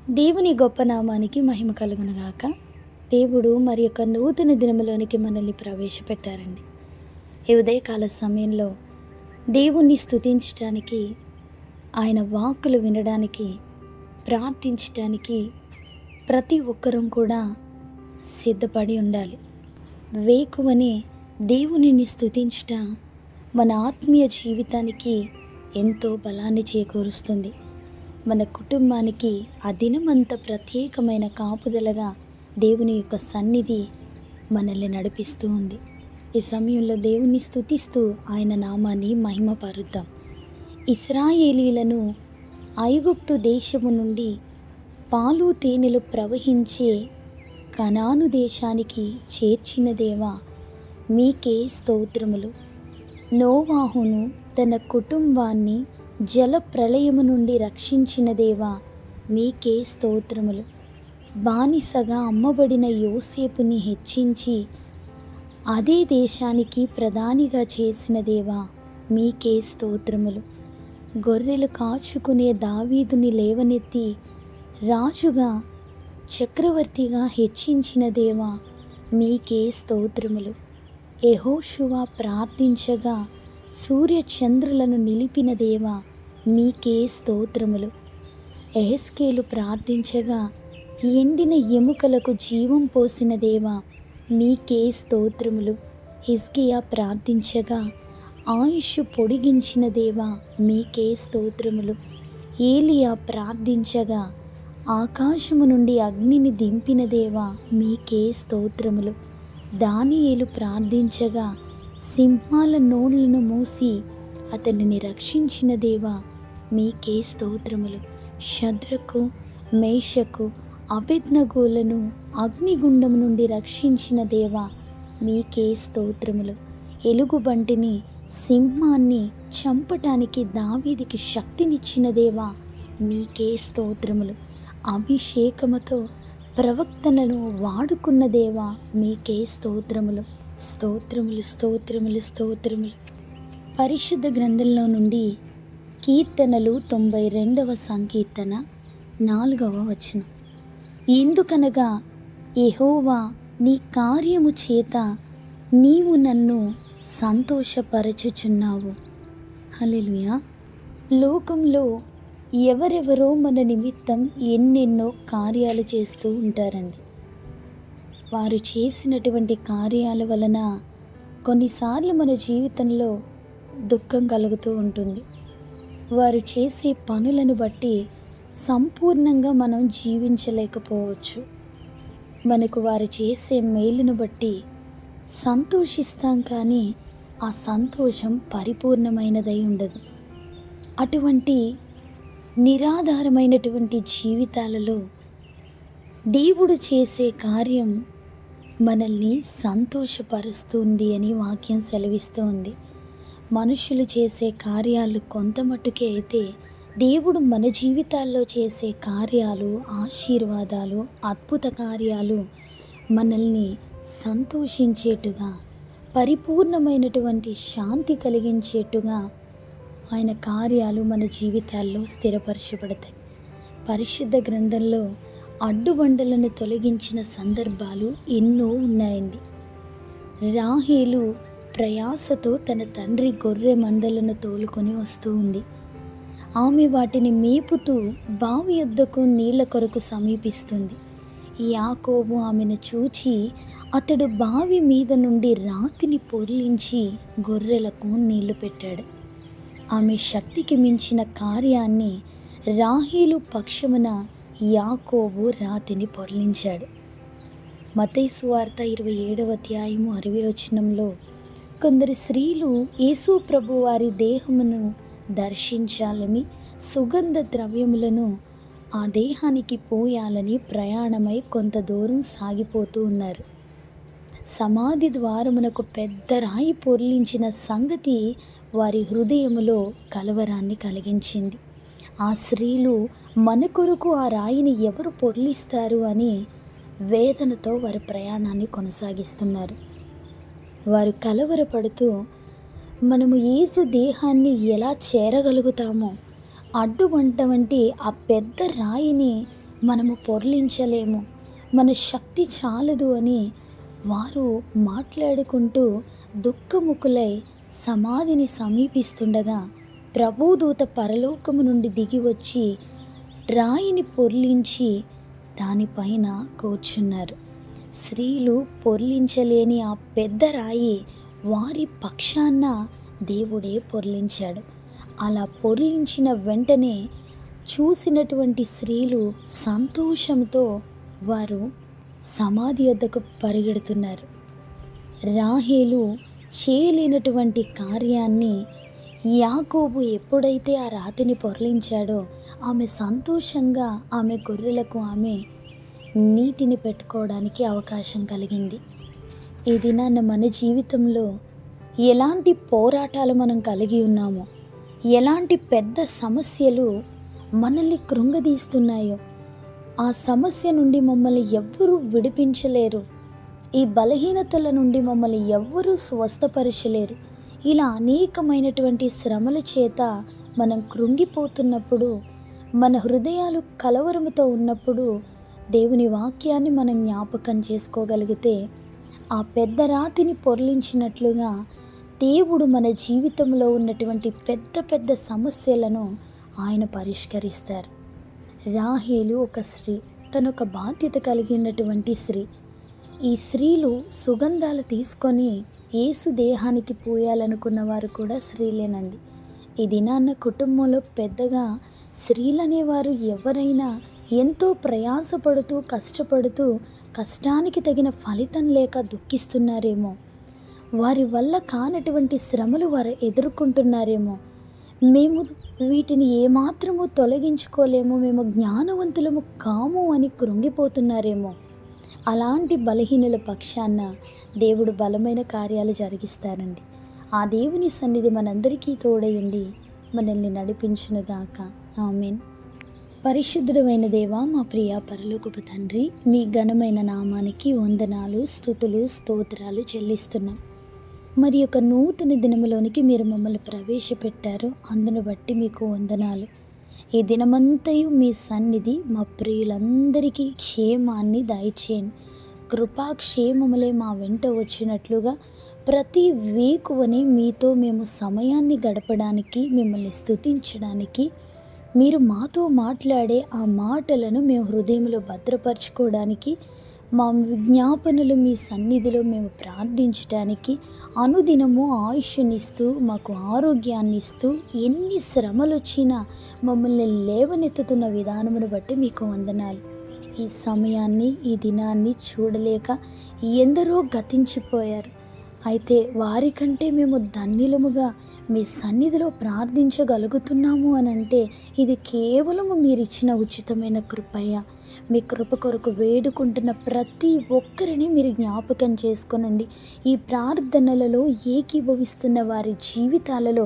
దేవుని గొప్ప నామానికి మహిమ కలుగునుగాక. దేవుడు మరి యొక్క నూతన దినములోనికి మనల్ని ప్రవేశపెట్టారండి. ఈ ఉదయకాల సమయంలో దేవుణ్ణి స్తుతించడానికి, ఆయన వాక్కులు వినడానికి, ప్రార్థించడానికి ప్రతి ఒక్కరం కూడా సిద్ధపడి ఉండాలి. వేకువనే దేవునిని స్తుతించుట మన ఆత్మీయ జీవితానికి ఎంతో బలాన్ని చేకూరుస్తుంది. మన కుటుంబానికి ఆ దినమంతా ప్రత్యేకమైన కాపుదలగా దేవుని యొక్క సన్నిధి మనల్ని నడిపిస్తూ ఉంది. ఈ సమయంలో దేవుని స్తుతిస్తూ ఆయన నామాన్ని మహిమపరుద్దాం. ఇశ్రాయేలీలను ఐగుప్తు దేశము నుండి పాలు తేనెలు ప్రవహించే కనాను దేశానికి చేర్చిన దేవా, మీకే స్తోత్రములు. నోవాహును తన కుటుంబాన్ని జల ప్రళయము నుండి రక్షించిన దేవా, మీకే స్తోత్రములు. బానిసగా అమ్మబడిన యోసేపుని హెచ్చించి అదే దేశానికి ప్రధానిగా చేసిన దేవా, మీకే స్తోత్రములు. గొర్రెలు కాచుకునే దావీదుని లేవనెత్తి రాజుగా చక్రవర్తిగా హెచ్చించిన దేవా, మీకే స్తోత్రములు. యెహోషువ ప్రార్థించగా సూర్యచంద్రులను నిలిపిన దేవా, మీకే స్తోత్రములు. యెహెజ్కేలు ప్రార్థించగా ఎండిన ఎముకలకు జీవం పోసిన దేవా, మీకే స్తోత్రములు. హిజ్కియా ప్రార్థించగా ఆయుష్ పొడిగించిన దేవా, మీకే స్తోత్రములు. ఏలియా ప్రార్థించగా ఆకాశము నుండి అగ్నిని దింపిన దేవా, మీకే స్తోత్రములు. దానియేలు ప్రార్థించగా సింహాల నోళ్లను మూసి అతనిని రక్షించిన దేవా, మీకే స్తోత్రములు. షద్రకు, మేషకు, అబేద్నెగోలను అగ్నిగుండం నుండి రక్షించిన దేవా, మీకే స్తోత్రములు. ఎలుగుబంటిని, సింహాన్ని చంపటానికి దావీదుకి శక్తినిచ్చిన దేవా, మీకే స్తోత్రములు. అభిషేకముతో ప్రవక్తలను వాడుకున్న దేవా, మీకే స్తోత్రములు. స్తోత్రములు, స్తోత్రములు, స్తోత్రములు. పరిశుద్ధ గ్రంథంలో నుండి కీర్తనలు 92వ సంకీర్తన 4వ వచనం. ఎందుకనగా యెహోవా, నీ కార్యము చేత నీవు నన్ను సంతోషపరచుచున్నావు. హల్లెలూయా. లోకంలో ఎవరెవరో మన నిమిత్తం ఎన్నెన్నో కార్యాలు చేస్తూ ఉంటారండి. వారు చేసినటువంటి కార్యాల వలన కొన్నిసార్లు మన జీవితంలో దుఃఖం కలుగుతూ ఉంటుంది. వారు చేసే పనులను బట్టి సంపూర్ణంగా మనం జీవించలేకపోవచ్చు. మనకు వారు చేసే మేలును బట్టి సంతోషిస్తాం, కానీ ఆ సంతోషం పరిపూర్ణమైనదై ఉండదు. అటువంటి నిరాధారమైనటువంటి జీవితాలలో దేవుడు చేసే కార్యం మనల్ని సంతోషపరుస్తుంది అని వాక్యం సెలవిస్తూ ఉంది. మనుషులు చేసే కార్యాలు కొంత మట్టుకే అయితే, దేవుడు మన జీవితాల్లో చేసే కార్యాలు, ఆశీర్వాదాలు, అద్భుత కార్యాలు మనల్ని సంతోషించేట్టుగా, పరిపూర్ణమైనటువంటి శాంతి కలిగించేట్టుగా ఆయన కార్యాలు మన జీవితాల్లో స్థిరపరచబడతాయి. పరిశుద్ధ గ్రంథంలో అడ్డుబండలను తొలగించిన సందర్భాలు ఎన్నో ఉన్నాయండి. రాహేలు ప్రయాసతో తన తండ్రి గొర్రె మందలను తోలుకొని వస్తూ ఉంది. ఆమె వాటిని మేపుతూ బావి యొద్దకు నీళ్ల కొరకు సమీపిస్తుంది. యాకోబు ఆమెను చూచి అతడు బావి మీద నుండి రాతిని పొర్లించి గొర్రెలకు నీళ్లు పెట్టాడు. ఆమె శక్తికి మించిన కార్యాన్ని రాహేలు పక్షమున యాకోబు రాతిని పొర్లించాడు. మత్తయి సువార్త 27వ అధ్యాయము 60వ వచనంలో కొందరు స్త్రీలు యేసు ప్రభు వారి దేహమును దర్శించాలని, సుగంధ ద్రవ్యములను ఆ దేహానికి పోయాలని ప్రయాణమై కొంత దూరం సాగిపోతూ ఉన్నారు. సమాధి ద్వారమునకు పెద్ద రాయి పొర్లించిన సంగతి వారి హృదయములో కలవరాన్ని కలిగించింది. ఆ స్త్రీలు మన కొరకు ఆ రాయిని ఎవరు పొర్లిస్తారు అని వేదనతో వారి ప్రయాణాన్ని కొనసాగిస్తున్నారు. వారు కలవరపడుతూ మనము యేసు దేహాన్ని ఎలా చేరగలుగుతామో, అడ్డుబంట వంటి ఆ పెద్ద రాయిని మనము పొర్లించలేము, మన శక్తి చాలదు అని వారు మాట్లాడుకుంటూ దుఃఖముఖులై సమాధిని సమీపిస్తుండగా ప్రభుదూత పరలోకము నుండి దిగి వచ్చి రాయిని పొర్లించి దానిపైన కూర్చున్నారు. స్త్రీలు పొర్లించలేని ఆ పెద్ద రాయి వారి పక్షాన దేవుడే పొర్లించాడు. అలా పొర్లించిన వెంటనే చూసినటువంటి స్త్రీలు సంతోషంతో వారు సమాధి వద్దకు పరిగెడుతున్నారు. రాహేలు చేయలేనటువంటి కార్యాన్ని యాకోబు ఎప్పుడైతే ఆ రాతిని పొర్లించాడో ఆమె సంతోషంగా ఆమె గొర్రెలకు ఆమె నీటిని పెట్టుకోవడానికి అవకాశం కలిగింది. ఈ దినాన మన జీవితంలో ఎలాంటి పోరాటాలు మనం కలిగి ఉన్నామో, ఎలాంటి పెద్ద సమస్యలు మనల్ని కృంగదీస్తున్నాయో, ఆ సమస్య నుండి మమ్మల్ని ఎవ్వరూ విడిపించలేరు, ఈ బలహీనతల నుండి మమ్మల్ని ఎవ్వరూ స్వస్థపరచలేరు. ఇలా అనేకమైనటువంటి శ్రమల చేత మనం కృంగిపోతున్నప్పుడు, మన హృదయాలు కలవరముతో ఉన్నప్పుడు దేవుని వాక్యాన్ని మనం జ్ఞాపకం చేసుకోగలిగితే ఆ పెద్ద రాతిని పొర్లించినట్లుగా దేవుడు మన జీవితంలో ఉన్నటువంటి పెద్ద పెద్ద సమస్యలను ఆయన పరిష్కరిస్తారు. రాహేలు ఒక స్త్రీ, తనొక బాధ్యత కలిగి ఉన్నటువంటి స్త్రీ. ఈ స్త్రీలు సుగంధాలు తీసుకొని యేసు దేహానికి పూయాలనుకున్న వారు కూడా స్త్రీలేనండి. ఈ దినాన్న కుటుంబంలో పెద్దగా స్త్రీలనేవారు ఎవరైనా ఎంతో ప్రయాసపడుతూ కష్టపడుతూ కష్టానికి తగిన ఫలితం లేక దుఃఖిస్తున్నారేమో, వారి వల్ల కానటువంటి శ్రమలు వారు ఎదుర్కొంటున్నారేమో, మేము వీటిని ఏమాత్రము తొలగించుకోలేము, మేము జ్ఞానవంతులము కాము అని కృంగిపోతున్నారేమో. అలాంటి బలహీనుల పక్షాన దేవుడు బలమైన కార్యాలు జరిగిస్తారండి. ఆ దేవుని సన్నిధి మనందరికీ తోడయుండి మనల్ని నడిపించునుగాక. ఆమేన్. పరిశుద్ధుడైన దేవా, మా ప్రియ పరలోకపు తండ్రి, మీ ఘనమైన నామానికి వందనాలు, స్తుతులు, స్తోత్రాలు చెల్లిస్తున్నాం. మరి ఒక నూతన దినములోనికి మీరు మమ్మల్ని ప్రవేశపెట్టారు, అందును బట్టి మీకు వందనాలు. ఈ దినమంతయు మీ సన్నిధి మా ప్రియులందరికీ క్షేమాన్ని దయచేయండి. కృపాక్షేమములే మా వెంట వచ్చినట్లుగా ప్రతి వేకువని మీతో మేము సమయాన్ని గడపడానికి, మిమ్మల్ని స్తుతించడానికి, మీరు మాతో మాట్లాడే ఆ మాటలను మేము హృదయంలో భద్రపరచుకోవడానికి, మా విజ్ఞాపనలు మీ సన్నిధిలో మేము ప్రార్థించడానికి, అనుదినము ఆయుష్నిస్తూ మాకు ఆరోగ్యాన్ని ఇస్తూ ఎన్ని శ్రమలు వచ్చినా మమ్మల్ని లేవనెత్తుతున్న విధానమును బట్టి మీకు వందనాలు. ఈ సమయాన్ని, ఈ దినాన్ని చూడలేక ఎందరో గతించిపోయారు. అయితే వారికంటే మేము ధన్యులముగా మీ సన్నిధిలో ప్రార్థించగలుగుతున్నాము అని అంటే ఇది కేవలము మీరిచ్చిన ఉచితమైన కృపయ్య. మీ కృప కొరకు వేడుకుంటున్న ప్రతి ఒక్కరిని మీరు జ్ఞాపకం చేసుకొనండి. ఈ ప్రార్థనలలో ఏకీభవిస్తున్న వారి జీవితాలలో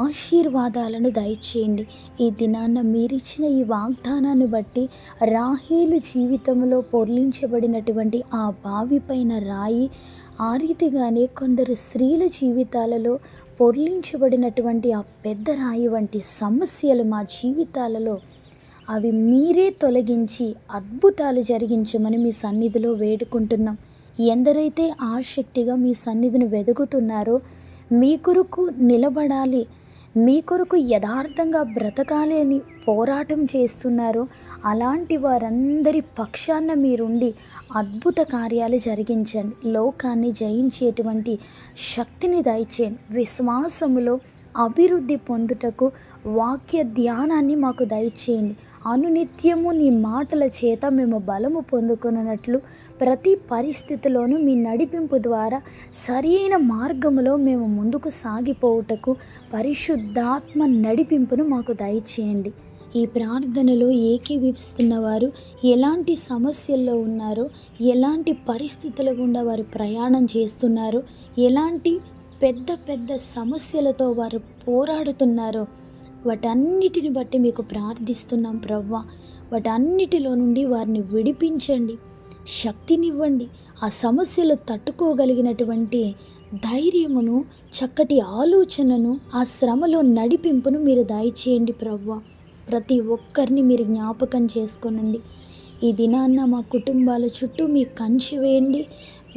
ఆశీర్వాదాలను దయచేయండి. ఈ దినాన్న మీరిచ్చిన ఈ వాగ్దానాన్ని బట్టి రాహేలు జీవితంలో పొర్లించబడినటువంటి ఆ బావిపైన రాయి, ఆ రీతిగానే కొందరు స్త్రీల జీవితాలలో పొర్లించబడినటువంటి ఆ పెద్ద రాయి వంటి సమస్యలు మా జీవితాలలో అవి మీరే తొలగించి అద్భుతాలు జరిగించమని మీ సన్నిధిలో వేడుకుంటున్నాం. ఎందరైతే ఆసక్తిగా మీ సన్నిధిని వెదుగుతున్నారో, మీ కొరకు నిలబడాలి, మీ కొరకు యథార్థంగా బ్రతకాలి అని పోరాటం చేస్తున్నారో అలాంటి వారందరి పక్షాన మీరుండి అద్భుత కార్యాలు జరిగించండి. లోకాన్ని జయించేటువంటి శక్తిని దయచేయండి. విశ్వాసములో అభివృద్ధి పొందుటకు వాక్య ధ్యానాన్ని మాకు దయచేయండి. అనునిత్యము నీ మాటల చేత మేము బలము పొందుకున్నట్లు ప్రతి పరిస్థితిలోనూ మీ నడిపింపు ద్వారా సరైన మార్గములో మేము ముందుకు సాగిపోవుటకు పరిశుద్ధాత్మ నడిపింపును మాకు దయచేయండి. ఈ ప్రార్థనలో ఏకీభవిస్తున్న వారు ఎలాంటి సమస్యల్లో ఉన్నారో, ఎలాంటి పరిస్థితుల గుండా వారు ప్రయాణం చేస్తున్నారో, ఎలాంటి పెద్ద పెద్ద సమస్యలతో వారు పోరాడుతున్నారో వాటన్నిటిని బట్టి మీకు ప్రార్థిస్తున్నాం ప్రభువా. వాటన్నిటిలో నుండి వారిని విడిపించండి, శక్తినివ్వండి. ఆ సమస్యలు తట్టుకోగలిగినటువంటి ధైర్యమును, చక్కటి ఆలోచనను, ఆ శ్రమలో నడిపింపును మీరు దయచేయండి ప్రభువా. ప్రతి ఒక్కరిని మీరు జ్ఞాపకం చేసుకోనండి. ఈ దినాన్న మా కుటుంబాల చుట్టూ మీ కంచె వేయండి.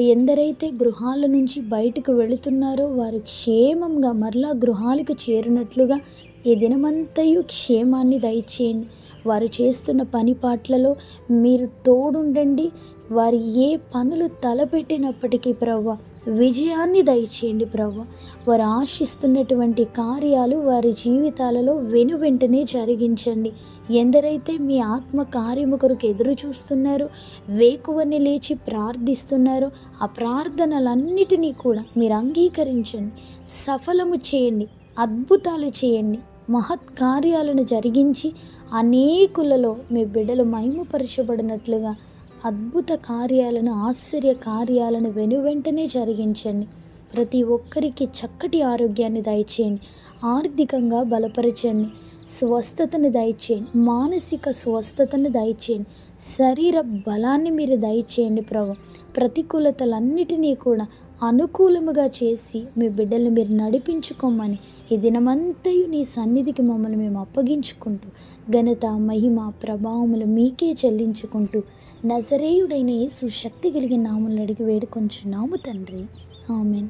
ఎందరైతే గృహాల నుంచి బయటకు వెళుతున్నారో వారు క్షేమంగా మరలా గృహాలకు చేరినట్లుగా ఈ దినమంతయు క్షేమాన్ని దయచేయండి. వారు చేస్తున్న పని పాట్లలో మీరు తోడుండండి. వారు ఏ పనులు తలపెట్టినప్పటికీ ప్రభువా విజయాన్ని దయచేయండి ప్రభువా. వారు ఆశిస్తున్నటువంటి కార్యాలు వారి జీవితాలలో వెనువెంటనే జరిగించండి. ఎందరైతే మీ ఆత్మ కార్యము కొరకు ఎదురు చూస్తున్నారో, వేకువని లేచి ప్రార్థిస్తున్నారో, ఆ ప్రార్థనలన్నిటినీ కూడా మీరు అంగీకరించండి, సఫలము చేయండి, అద్భుతాలు చేయండి, మహత్ కార్యాలను జరిగించి అనేకులలో మీ బిడ్డలు మహిమపరచబడినట్లుగా అద్భుత కార్యాలను, ఆశ్చర్య కార్యాలను వెనువెంటనే జరిగించండి. ప్రతి ఒక్కరికి చక్కటి ఆరోగ్యాన్ని దయచేయండి, ఆర్థికంగా బలపరచండి, స్వస్థతను దయచేయండి, మానసిక స్వస్థతను దయచేయండి, శరీర బలాన్ని మీరు దయచేయండి ప్రభు. ప్రతికూలతలన్నిటినీ కూడా అనుకూలముగా చేసి మీ బిడ్డల్ని మీరు నడిపించుకోమని ఈ దినమంతయు నీ సన్నిధికి మమ్మల్ని మేము అప్పగించుకుంటూ ఘనత, మహిమ, ప్రభావములు మీకే చెల్లించుకుంటూ నజరేయుడైన యేసు శక్తి కలిగిన నామములు అడిగి వేడుకొంచున్నాము తండ్రి. ఆమెన్.